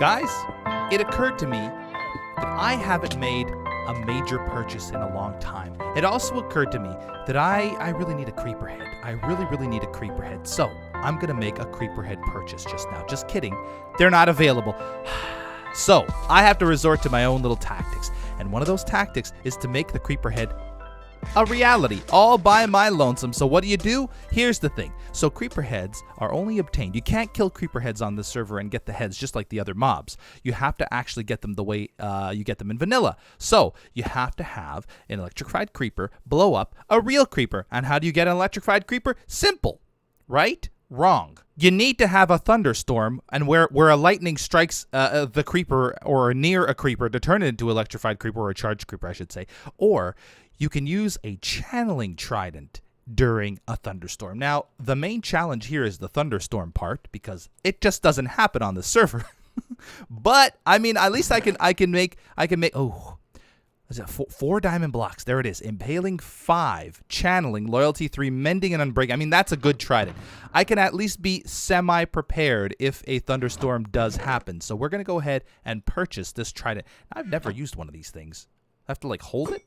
Guys, it occurred to me that I haven't made a major purchase in a long time. It also occurred to me that I really need a creeper head. I really need a creeper head. So I'm going to make a creeper head purchase just now. Just kidding. They're not available. So I have to resort to my own little tactics. And one of those tactics is to make the creeper head a reality, all by my lonesome. So what do? Here's the thing. So creeper heads are only obtained. You can't kill creeper heads on this server and get the heads just like the other mobs. You have to actually get them the way you get them in vanilla. So you have to have an electrified creeper blow up a real creeper. And how do you get an electrified creeper? Simple, right? Wrong. You need to have a thunderstorm, and where a lightning strikes the creeper or near a creeper to turn it into an electrified creeper, or a charged creeper, I should say. Or you can use a channeling trident during a thunderstorm. Now, the main challenge here is the thunderstorm part, because it just doesn't happen on the server. But I mean, at least I can make. Oh, is it 4 diamond blocks? There it is. Impaling 5, channeling, loyalty 3, mending, and unbreaking. I mean, that's a good trident. I can at least be semi-prepared if a thunderstorm does happen. So we're gonna go ahead and purchase this trident. I've never used one of these things. I have to like hold it.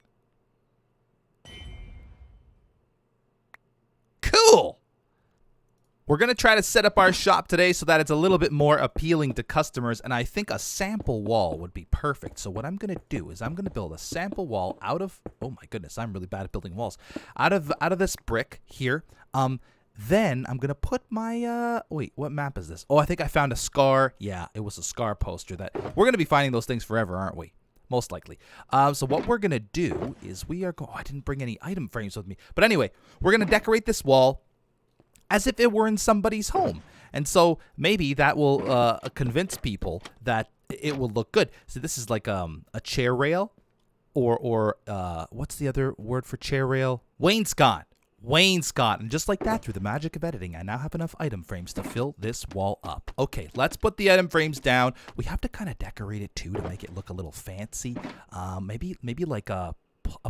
Cool. We're going to try to set up our shop today so that it's a little bit more appealing to customers, and I think a sample wall would be perfect. So what I'm going to do is I'm going to build a sample wall out of, oh my goodness, I'm really bad at building walls, out of this brick here. Then I'm going to put my, wait, what map is this? Oh, I think I found a scar. Yeah, it was a scar poster. That we're going to be finding those things forever, aren't we? Most likely. So what we're going to do is we are going, oh, I didn't bring any item frames with me. But anyway, we're going to decorate this wall as if it were in somebody's home. And so maybe that will convince people that it will look good. So this is like a chair rail, or what's the other word for chair rail? Wainscot. Wainscot. And just like that, through the magic of editing, I now have enough item frames to fill this wall up. Okay, let's put the item frames down. We have to kind of decorate it too to make it look a little fancy. Maybe like a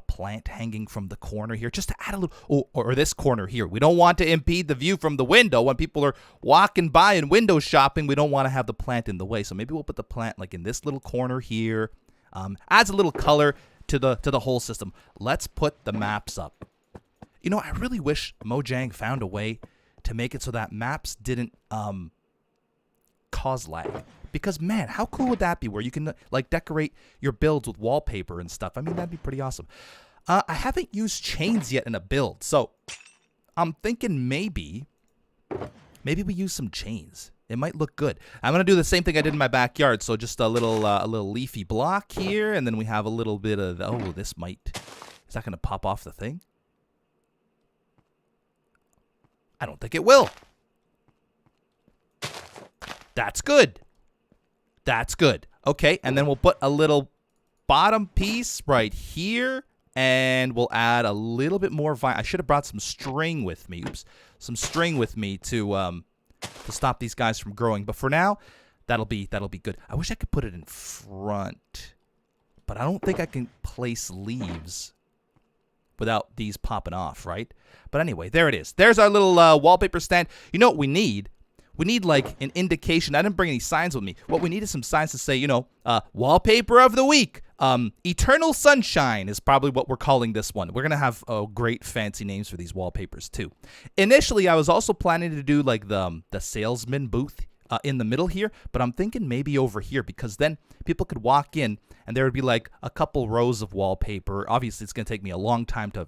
plant hanging from the corner here, just to add a little, or this corner here. We don't want to impede the view from the window when people are walking by and window shopping. We don't want to have the plant in the way. So maybe we'll put the plant like in this little corner here. Adds a little color to the whole system. Let's put the maps up. You know, I really wish Mojang found a way to make it so that maps didn't cause lag. Because, man, how cool would that be, where you can, like, decorate your builds with wallpaper and stuff? I mean, that'd be pretty awesome. I haven't used chains yet in a build, so I'm thinking maybe we use some chains. It might look good. I'm going to do the same thing I did in my backyard, so just a little leafy block here, and then we have a little bit of, oh, this might, is that going to pop off the thing? I don't think it will. That's good. That's good. Okay, and then we'll put a little bottom piece right here, and we'll add a little bit more vine. I should have brought some string with me. Oops, some string with me to stop these guys from growing. But for now, that'll be good. I wish I could put it in front, but I don't think I can place leaves without these popping off, right? But anyway, there it is. There's our little wallpaper stand. You know what we need? We need, like, an indication. I didn't bring any signs with me. What we need is some signs to say, you know, wallpaper of the week. Eternal Sunshine is probably what we're calling this one. We're going to have great fancy names for these wallpapers, too. Initially, I was also planning to do, like, the salesman booth in the middle here. But I'm thinking maybe over here, because then people could walk in and there would be, like, a couple rows of wallpaper. Obviously, it's going to take me a long time to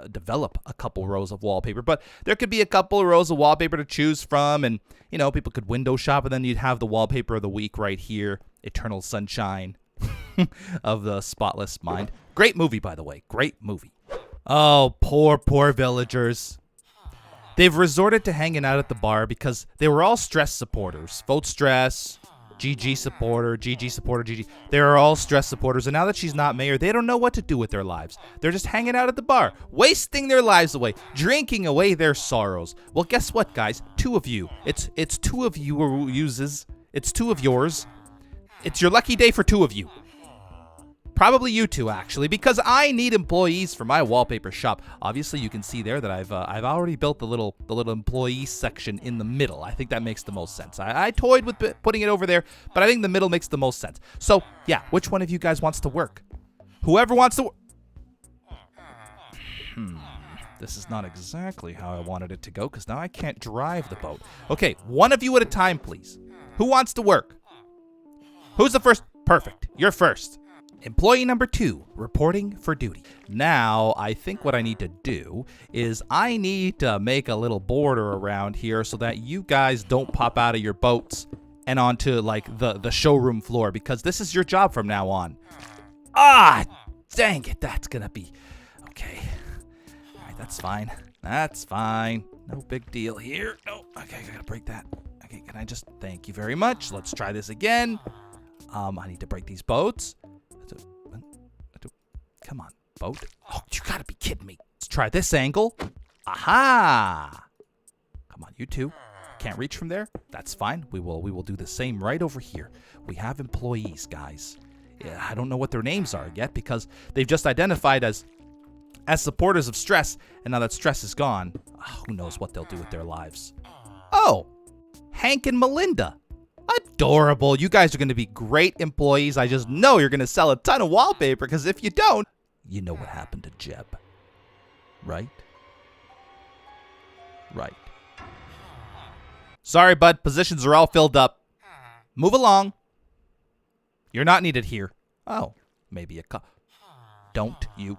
develop a couple rows of wallpaper, but there could be a couple rows of wallpaper to choose from, and you know, people could window shop, and then you'd have the wallpaper of the week right here. Eternal Sunshine of the Spotless Mind. Great movie, by the way. Great movie. Oh, poor villagers. They've resorted to hanging out at the bar because they were all stress supporters. Vote stress. GG supporter, GG supporter, GG. They're all stress supporters, and now that she's not mayor, they don't know what to do with their lives. They're just hanging out at the bar, wasting their lives away, drinking away their sorrows. Well, guess what, guys? 2 of you. It's 2 of you who uses. It's 2 of yours. It's your lucky day for 2 of you. Probably you two, actually, because I need employees for my wallpaper shop. Obviously, you can see there that I've already built the little employee section in the middle. I think that makes the most sense. I toyed with putting it over there, but I think the middle makes the most sense. So, yeah, which one of you guys wants to work? Whoever wants to work. This is not exactly how I wanted it to go, because now I can't drive the boat. Okay, one of you at a time, please. Who wants to work? Who's the first? Perfect. You're first. Employee number 2, reporting for duty. Now, I think what I need to do is I need to make a little border around here so that you guys don't pop out of your boats and onto, like, the showroom floor, because this is your job from now on. Ah, dang it, that's gonna be... Okay. All right, that's fine. That's fine. No big deal here. No, okay, I gotta break that. Okay, can I just... Thank you very much. Let's try this again. I need to break these boats. Come on, boat. Oh, you gotta be kidding me. Let's try this angle. Aha! Come on, you two. Can't reach from there? That's fine. We will do the same right over here. We have employees, guys. Yeah, I don't know what their names are yet because they've just identified as supporters of stress, and now that stress is gone, who knows what they'll do with their lives. Oh, Hank and Melinda. Adorable. You guys are going to be great employees. I just know you're going to sell a ton of wallpaper, because if you don't, you know what happened to Jeb. Right? Right. Sorry, bud. Positions are all filled up. Move along. You're not needed here. Oh, maybe a cup. Don't you...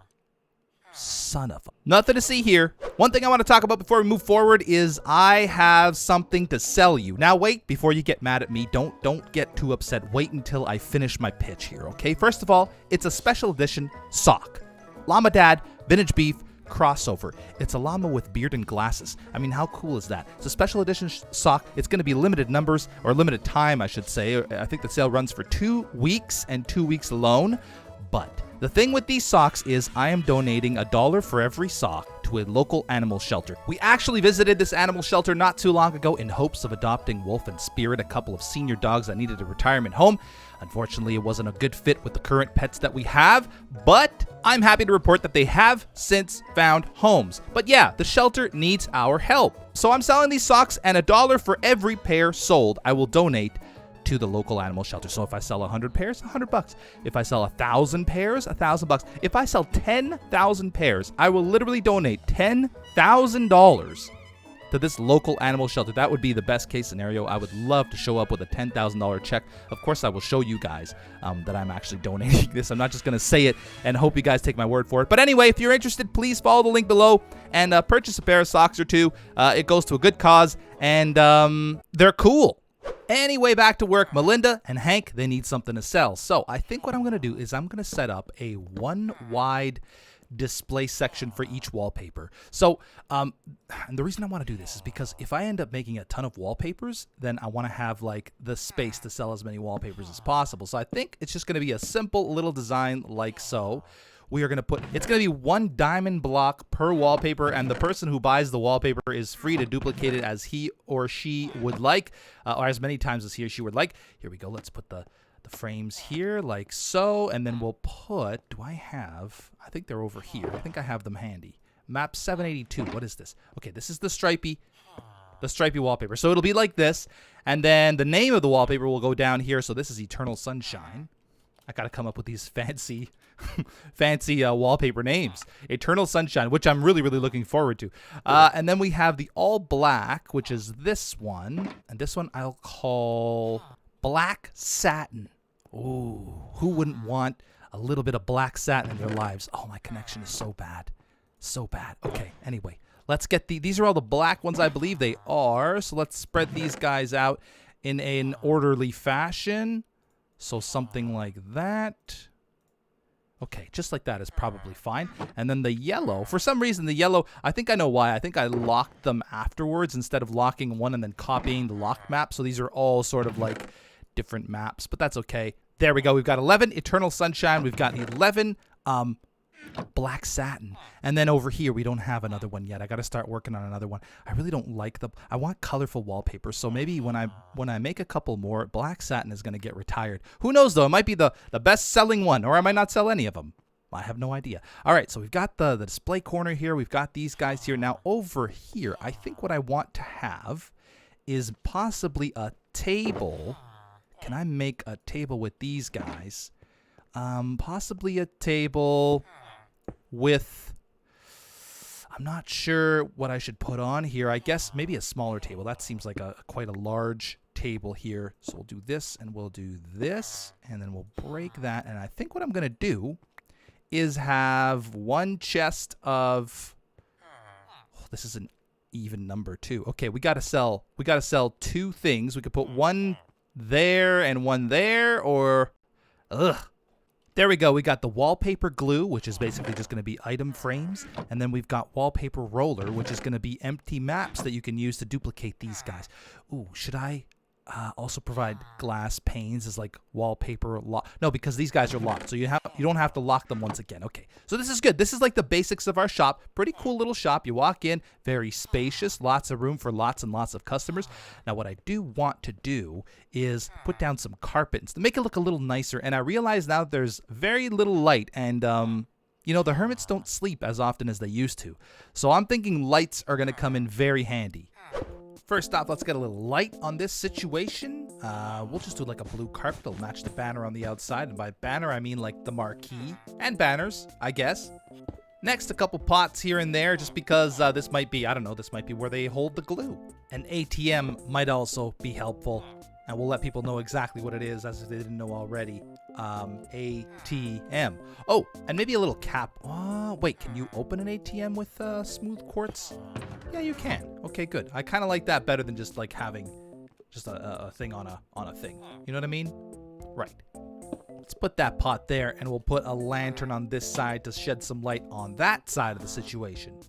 Son of a... Nothing to see here. One thing I want to talk about before we move forward is I have something to sell you. Now wait, before you get mad at me, don't get too upset. Wait until I finish my pitch here, okay? First of all, it's a special edition sock. Llama Dad, VintageBeef, crossover. It's a llama with beard and glasses. I mean, how cool is that? It's a special edition sock. It's going to be limited numbers, or limited time, I should say. I think the sale runs for 2 weeks and 2 weeks alone. But the thing with these socks is I am donating $1 for every sock to a local animal shelter. We actually visited this animal shelter not too long ago in hopes of adopting Wolf and Spirit, a couple of senior dogs that needed a retirement home. Unfortunately, it wasn't a good fit with the current pets that we have, but I'm happy to report that they have since found homes. But yeah, the shelter needs our help. So I'm selling these socks, and $1 for every pair sold, I will donate to the local animal shelter. So if I sell 100 pairs, $100. If I sell 1,000 pairs, $1,000. If I sell 10,000 pairs, I will literally donate $10,000 to this local animal shelter. That would be the best case scenario. I would love to show up with a $10,000 check. Of course, I will show you guys that I'm actually donating this. I'm not just going to say it and hope you guys take my word for it. But anyway, if you're interested, please follow the link below and purchase a pair of socks or two. It goes to a good cause, and they're cool. Anyway, back to work. Melinda and Hank, they need something to sell. So I think what I'm going to do is I'm going to set up a one-wide display section for each wallpaper. So and the reason I want to do this is because if I end up making a ton of wallpapers, then I want to have like the space to sell as many wallpapers as possible. So I think it's just going to be a simple little design like so. We are going to put, it's going to be 1 diamond block per wallpaper, and the person who buys the wallpaper is free to duplicate it as he or she would like, or as many times as he or she would like. Here we go. Let's put the frames here like so, and then we'll put, I think they're over here. I think I have them handy. Map 782. What is this? Okay, this is the stripy wallpaper. So it'll be like this, and then the name of the wallpaper will go down here. So this is Eternal Sunshine. I got to come up with these fancy wallpaper names. Eternal Sunshine, which I'm really, really looking forward to. And then we have the all black, which is this one. And this one I'll call Black Satin. Ooh, who wouldn't want a little bit of black satin in their lives? Oh, my connection is so bad. So bad. Okay, anyway, let's get these are all the black ones, I believe they are. So let's spread these guys out in an orderly fashion. So something like that. Okay, just like that is probably fine. And then the yellow, for some reason the yellow, I think I know why. I think I locked them afterwards instead of locking one and then copying the locked map. So these are all sort of like different maps, but that's okay. There we go. We've got 11 Eternal Sunshine. We've got 11 black satin. And then over here, we don't have another one yet. I got to start working on another one. I really don't like I want colorful wallpaper. So maybe when I make a couple more, black satin is going to get retired. Who knows, though? It might be the best selling one, or I might not sell any of them. I have no idea. All right, so we've got the display corner here. We've got these guys here. Now over here, I think what I want to have is possibly a table. Can I make a table with these guys? Possibly a table with, I'm not sure what I should put on here. I guess maybe a smaller table. That seems like quite a large table here. So we'll do this and we'll do this and then we'll break that. And I think what I'm going to do is have one chest of, this is an even number too. Okay, we got to sell two things. We could put one there and one there, or there we go. We got the wallpaper glue, which is basically just going to be item frames, and then we've got wallpaper roller, which is going to be empty maps that you can use to duplicate these guys. Ooh, should I also provide glass panes as like wallpaper lock? No, because these guys are locked, so you don't have to lock them once again. Okay, so this is good. This is like the basics of our shop. Pretty cool little shop. You walk in, very spacious, lots of room for lots and lots of customers. Now what I do want to do is put down some carpet to make it look a little nicer, and I realize now there's very little light, and you know, the hermits don't sleep as often as they used to, so I'm thinking lights are going to come in very handy. First off, let's get a little light on this situation. We'll just do like a blue carpet. It'll match the banner on the outside. And by banner, I mean like the marquee and banners, I guess. Next, a couple pots here and there, just because this might be, I don't know, this might be where they hold the glue. An ATM might also be helpful. And we'll let people know exactly what it is, as if they didn't know already. ATM. Oh, and maybe a little cap. Oh, wait, can you open an ATM with smooth quartz? Yeah, you can. Okay, good. I kind of like that better than just like having just a thing on a thing. You know what I mean? Right. Let's put that pot there, and we'll put a lantern on this side to shed some light on that side of the situation.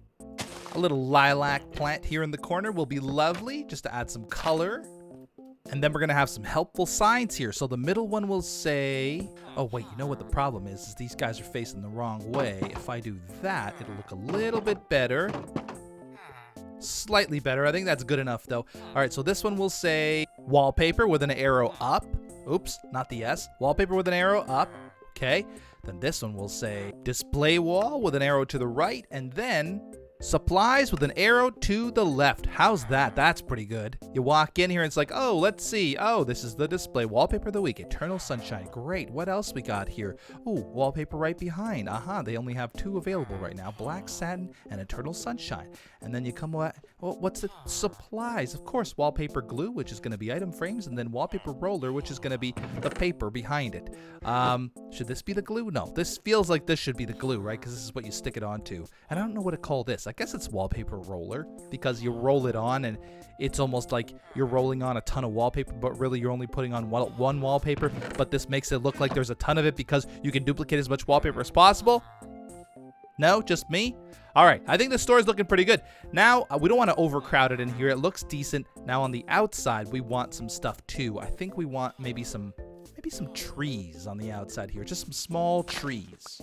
A little lilac plant here in the corner will be lovely, just to add some color. And then we're going to have some helpful signs here. So the middle one will say, oh, wait, you know what the problem is these guys are facing the wrong way. If I do that, it'll look a little bit better. Slightly better. I think that's good enough, though. All right, so this one will say wallpaper with an arrow up. Oops, not the S. Wallpaper with an arrow up. Okay. Then this one will say display wall with an arrow to the right. And then supplies with an arrow to the left. How's that? That's pretty good. You walk in here and it's like, oh, let's see. Oh, this is the display. Wallpaper of the week. Eternal sunshine. Great. What else we got here? Oh, wallpaper right behind. Aha, they only have two available right now. Black satin and eternal sunshine. And then you come, well, what's the supplies? Of course, wallpaper glue, which is going to be item frames, and then wallpaper roller, which is going to be the paper behind it. Should this be the glue? No, this feels like this should be the glue, right? Because this is what you stick it onto. And I don't know what to call this. I guess it's wallpaper roller, because you roll it on and it's almost like you're rolling on a ton of wallpaper, but really you're only putting on one wallpaper, but this makes it look like there's a ton of it because you can duplicate as much wallpaper as possible. No, just me? All right, I think the store is looking pretty good. Now, we don't want to overcrowd it in here. It looks decent. Now on the outside, we want some stuff too. I think we want maybe some trees on the outside here, just some small trees.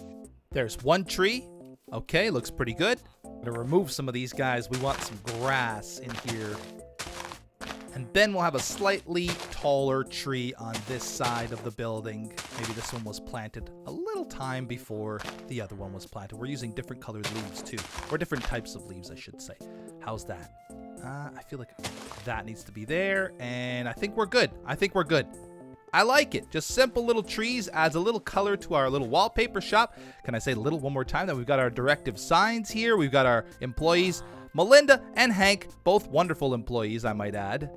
There's one tree. Okay, looks pretty good. To remove some of these guys, we want some grass in here. And then we'll have a slightly taller tree on this side of the building. Maybe this one was planted a little time before the other one was planted. We're using different colored leaves too, or different types of leaves, I should say. How's that? I feel like that needs to be there, and I think we're good. I like it. Just simple little trees, adds a little color to our little wallpaper shop. Can I say little one more time? That we've got our directive signs here. We've got our employees, Melinda and Hank, both wonderful employees, I might add.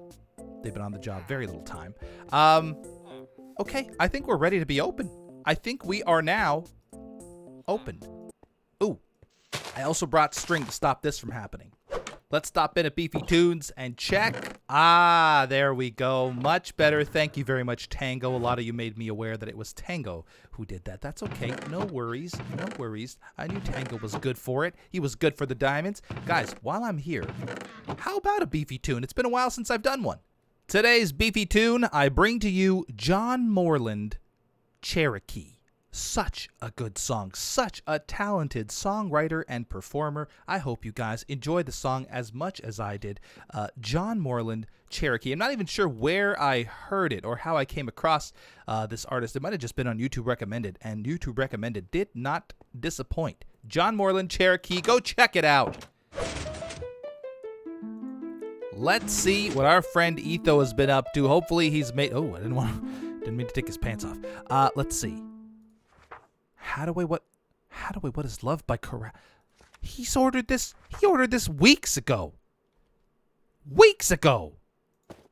They've been on the job very little time. Okay, I think we're ready to be open. I think we are now opened. Ooh, I also brought string to stop this from happening. Let's stop in at Beefy Tunes and check. Ah, there we go. Much better. Thank you very much, Tango. A lot of you made me aware that it was Tango who did that. That's okay. No worries. No worries. I knew Tango was good for it. He was good for the diamonds. Guys, while I'm here, how about a Beefy Tune? It's been a while since I've done one. Today's Beefy Tune, I bring to you John Moreland, Cherokee. Such a good song, such a talented songwriter and performer. I hope you guys enjoyed the song as much as I did. John Moreland, Cherokee. I'm not even sure where I heard it or how I came across this artist. It might have just been on YouTube Recommended, and YouTube Recommended did not disappoint. John Moreland, Cherokee, go check it out. Let's see what our friend Etho has been up to. Hopefully he's made... Oh, I didn't mean to take his pants off. Let's see. What is Love by Keralis? He ordered this weeks ago. Weeks ago.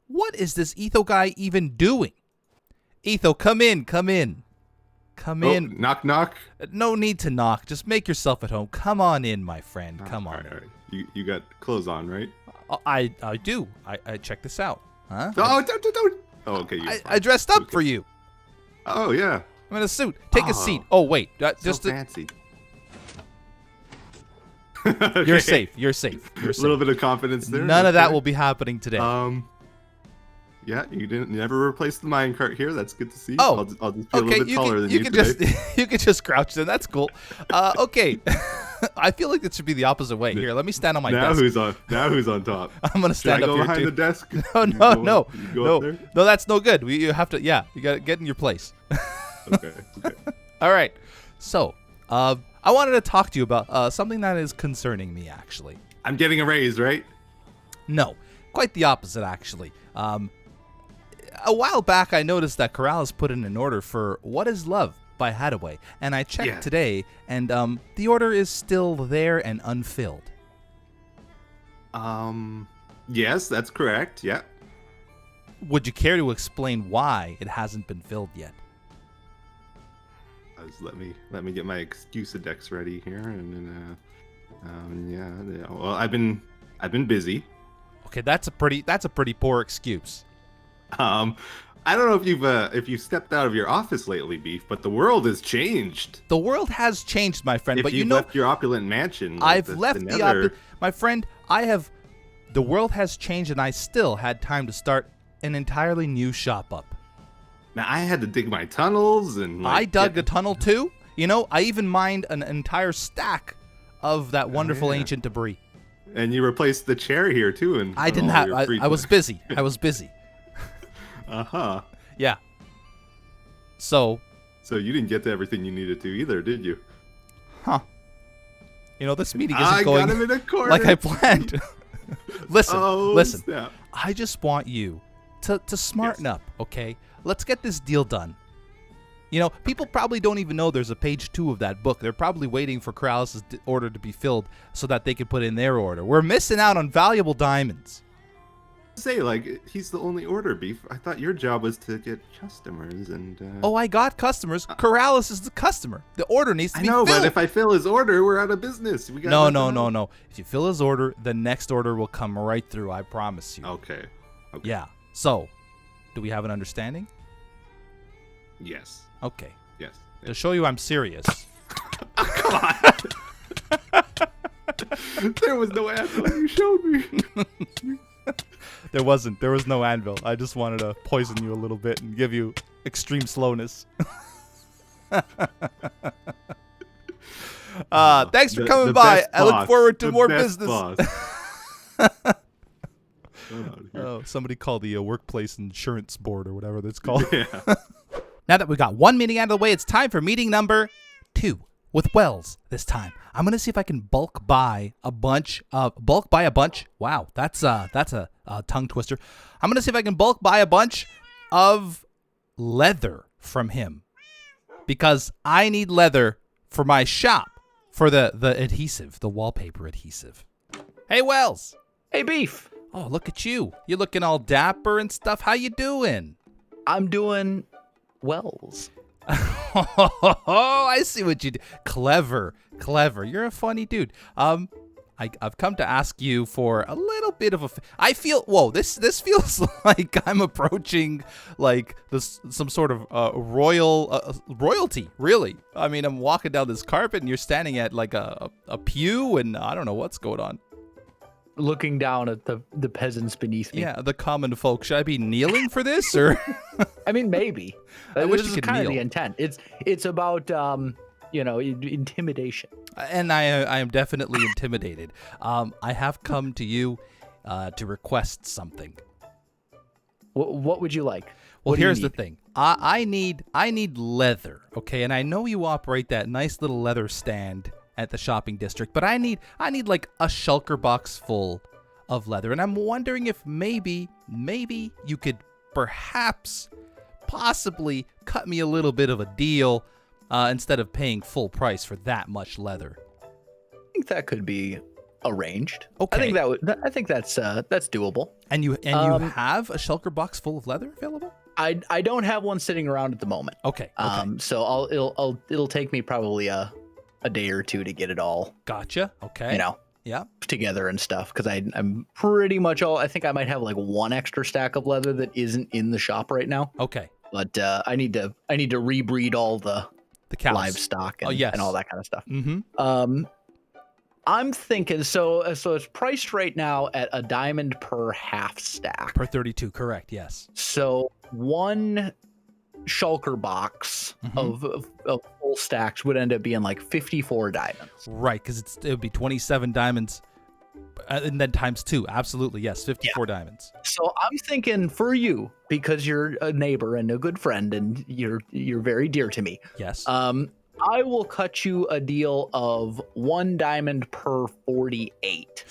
What is this Etho guy even doing? Etho, come in. Come in. Knock, knock. No need to knock. Just make yourself at home. Come on in, my friend. Come on. All right. You got clothes on, right? I do. I check this out. Huh? Oh, don't. Oh, okay. I dressed up for you. Oh, yeah. I'm in a suit. Take a seat. Oh, wait. So fancy. Okay. You're safe. You're safe. A little bit of confidence there. None of that will be happening today. Yeah, you never replace the minecart here. That's good to see. Oh, I'll just be a little bit taller than you today. You can just crouch then. That's cool. Okay. I feel like it should be the opposite way. Here, let me stand on my desk. Now who's on top? I'm gonna stand up here behind too. the desk? No. There? No, that's no good. You have to. Yeah, you gotta get in your place. Okay. All right. So, I wanted to talk to you about something that is concerning me, actually. I'm getting a raise, right? No, quite the opposite, actually. A while back, I noticed that Keralis put in an order for What is Love by Hadaway, and I checked today, and the order is still there and unfilled. Yes, that's correct. Yeah. Would you care to explain why it hasn't been filled yet? Let me get my excuse index ready here, and then yeah. Well, I've been busy. Okay, that's a pretty poor excuse. I don't know if you've stepped out of your office lately, Beef, but the world has changed. The world has changed, my friend. If but you've left your opulent mansion, I've left my friend. The world has changed, and I still had time to start an entirely new shop up. Now I had to dig my tunnels, and I dug a tunnel too. You know, I even mined an entire stack of that wonderful ancient debris. And you replaced the chair here too, and I didn't have. I was busy. I was busy. Yeah. So you didn't get to everything you needed to either, did you? Huh. You know, this meeting isn't going got him in a corner. like I planned. Listen. Snap. I just want you to smarten up, okay? Let's get this deal done. You know, people probably don't even know there's a page 2 of that book. They're probably waiting for Keralis' order to be filled so that they can put in their order. We're missing out on valuable diamonds. Say, he's the only order, Beef. I thought your job was to get customers and... Oh, I got customers. Keralis is the customer. The order needs to be filled. I know, but if I fill his order, we're out of business. No. If you fill his order, the next order will come right through. I promise you. Okay. Yeah. So, do we have an understanding? Yes. Okay. Yes. To show you I'm serious. Come on. There was no anvil you showed me. There wasn't. There was no anvil. I just wanted to poison you a little bit and give you extreme slowness. Thanks for coming by. I look forward to more business. Oh, somebody call the workplace insurance board or whatever that's called. Yeah. Now that we got one meeting out of the way, it's time for meeting number 2 with Wels this time. I'm gonna see if I can bulk buy a bunch. Wow, that's a tongue twister. I'm gonna see if I can bulk buy a bunch of leather from him because I need leather for my shop for the adhesive, the wallpaper adhesive. Hey, Wels. Hey, Beef. Oh, look at you. You're looking all dapper and stuff. How you doing? I'm doing Wels. Oh, I see what you do. Clever. You're a funny dude. I've come to ask you for a little bit of a. I feel. Whoa, this feels like I'm approaching like some sort of royalty. Really. I mean, I'm walking down this carpet and you're standing at like a pew, and I don't know what's going on. looking down at the peasants beneath me. Yeah, the common folk. Should I be kneeling for this, or? I mean, maybe. I wish This you is could kind of kneel. the intent. It's about intimidation. And I am definitely intimidated. I have come to you to request something. What would you like? Well, What do you here's the need? thing. I need leather, okay? And I know you operate that nice little leather stand at the shopping district, but I need like a shulker box full of leather. And I'm wondering if maybe you could perhaps possibly cut me a little bit of a deal instead of paying full price for that much leather. I think that could be arranged. Okay. I think that's doable. And you have a shulker box full of leather available? I don't have one sitting around at the moment. Okay. So it'll take me probably a day or two to get it all, Gotcha. Okay. Yeah. together and stuff, because I'm pretty much I think I might have like one extra stack of leather that isn't in the shop right now. Okay. But I need to rebreed all the cows. livestock and, yes. and all that kind of stuff. Mm-hmm. I'm thinking so it's priced right now at a diamond per half stack. Per 32, correct, yes. So one shulker box of full stacks would end up being like 54 diamonds. Right, because it would be 27 diamonds and then times 2. Absolutely, yes, 54 diamonds. So I'm thinking for you, because you're a neighbor and a good friend and you're very dear to me. Yes. I will cut you a deal of 1 diamond per 48.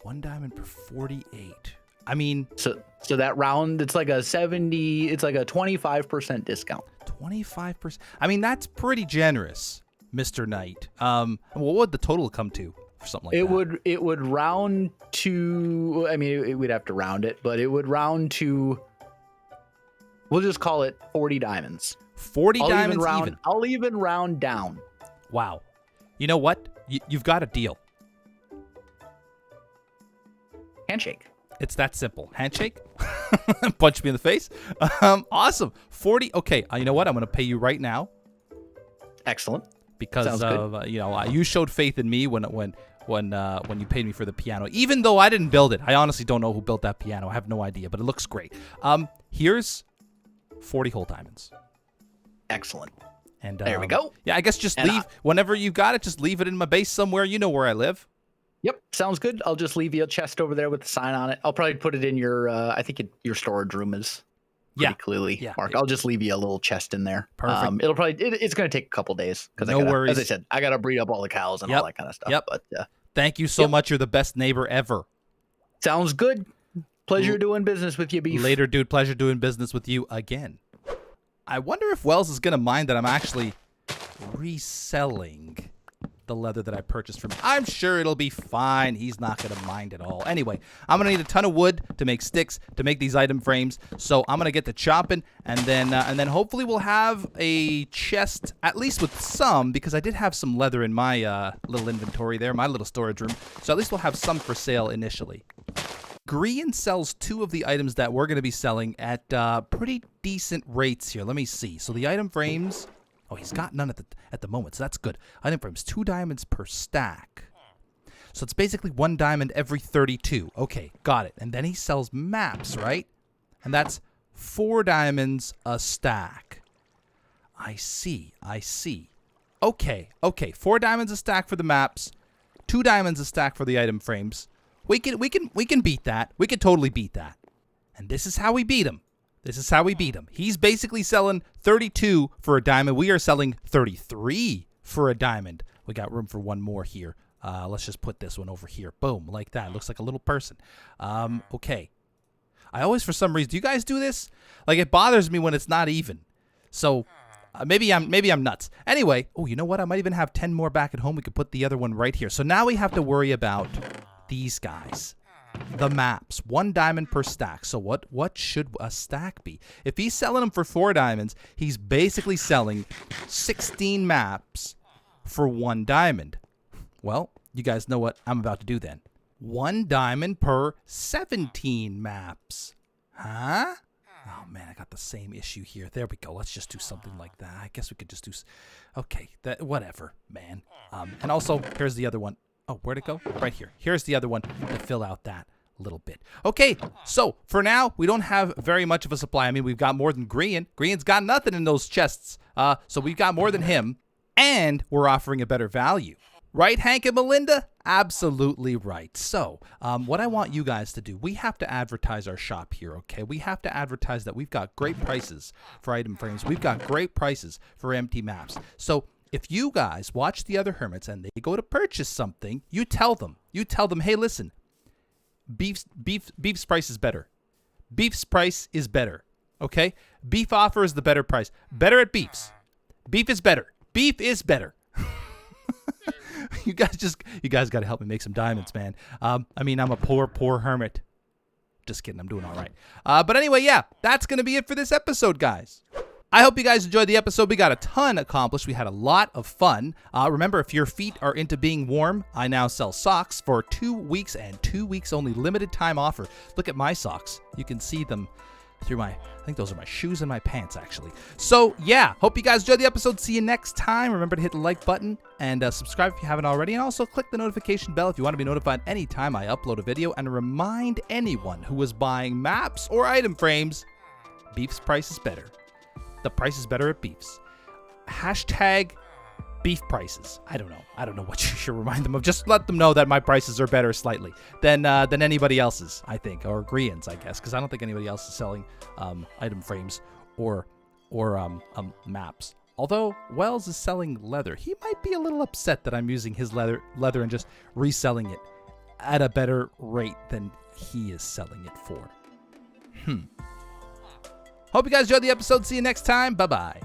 1 diamond per 48. I mean, So that round, it's like a 25% discount. 25%. I mean, that's pretty generous, Mr. Knight. What would the total come to for something like that? It would round to, I mean, we'd have to round it, but it would round to, we'll just call it 40 diamonds. 40 diamonds even. I'll even round down. Wow. You know what? You've got a deal. Handshake. It's that simple. Handshake. Punch me in the face. Awesome. 40. Okay. You know what? I'm going to pay you right now Excellent. because Sounds of you showed faith in me when you paid me for the piano, even though I didn't build it. I honestly don't know who built that piano. I have no idea, but it looks great. Here's 40 whole diamonds. Excellent. And There we go. Yeah, I guess just And leave whenever you've got it. Just leave it in my base somewhere. You know where I live. Yep, sounds good. I'll just leave you a chest over there with the sign on it. I'll probably put it in your, I think your storage room is pretty clearly marked. I'll just leave you a little chest in there. Perfect. It'll probably, it's going to take a couple days because No worries. as I said, I got to breed up all the cows and all that kind of stuff. Yep. But Thank you so much. You're the best neighbor ever. sounds good. Pleasure doing business with you, Beef. Later, dude. Pleasure doing business with you again. I wonder if Wels is going to mind that I'm actually reselling the leather that I purchased from him. I'm sure it'll be fine. He's not going to mind at all. Anyway, I'm going to need a ton of wood to make sticks, to make these item frames. So I'm going to get to chopping, and then hopefully we'll have a chest, at least with some, because I did have some leather in my little inventory there, my little storage room. So at least we'll have some for sale initially. Green sells 2 of the items that we're going to be selling at pretty decent rates here. Let me see. So the item frames... Oh, he's got none at the moment, so that's good. Item frames, 2 diamonds per stack. So it's basically 1 diamond every 32. Okay, got it. And then he sells maps, right? And that's 4 diamonds a stack. I see. Okay. 4 diamonds a stack for the maps, 2 diamonds a stack for the item frames. We can beat that. We can totally beat that. And this is how we beat him. He's basically selling 32 for a diamond. We are selling 33 for a diamond. We got room for one more here. Let's just put this one over here. Boom, like that. Looks like a little person. Okay. I always, for some reason, do you guys do this? Like, it bothers me when it's not even. So maybe I'm nuts. Anyway, oh, you know what? I might even have 10 more back at home. We could put the other one right here. So now we have to worry about these guys. The maps, 1 diamond per stack. So what should a stack be? If he's selling them for 4 diamonds, he's basically selling 16 maps for 1 diamond. Well, you guys know what I'm about to do then. 1 diamond per 17 maps. Huh? Oh man, I got the same issue here. There we go. Let's just do something like that. I guess we could just do... Okay, whatever, man. And also, here's the other one. Oh, where'd it go? Right here. Here's the other one to fill out that little bit. Okay, so for now, we don't have very much of a supply. I mean, we've got more than Grian. Grian's got nothing in those chests. So we've got more than him, and we're offering a better value. Right, Hank and Melinda? Absolutely right. So, what I want you guys to do, we have to advertise our shop here, okay? We have to advertise that we've got great prices for item frames. We've got great prices for empty maps. So, if you guys watch the other hermits and they go to purchase something, you tell them, hey, listen, Beef's price is better. Beef's price is better, okay? Beef offers the better price. Better at Beef's. Beef is better. Beef is better. You guys got to help me make some diamonds, man. I mean, I'm a poor hermit. Just kidding. I'm doing all right. But anyway, yeah, that's going to be it for this episode, guys. I hope you guys enjoyed the episode. We got a ton accomplished. We had a lot of fun. Remember, if your feet are into being warm, I now sell socks for 2 weeks and 2 weeks only. Limited time offer. Look at my socks. You can see them through I think those are my shoes and my pants, actually. So, yeah, hope you guys enjoyed the episode. See you next time. Remember to hit the like button and subscribe if you haven't already. And also click the notification bell if you want to be notified anytime I upload a video. And remind anyone who is buying maps or item frames, Beef's price is better. The price is better at Beef's. Hashtag beef prices. I don't know what you should remind them of. Just let them know that my prices are better slightly than anybody else's, I think, or Grian's, I guess, because I don't think anybody else is selling item frames or maps. Although Wels is selling leather, he might be a little upset that I'm using his leather and just reselling it at a better rate than he is selling it for. Hope you guys enjoyed the episode. See you next time. Bye-bye.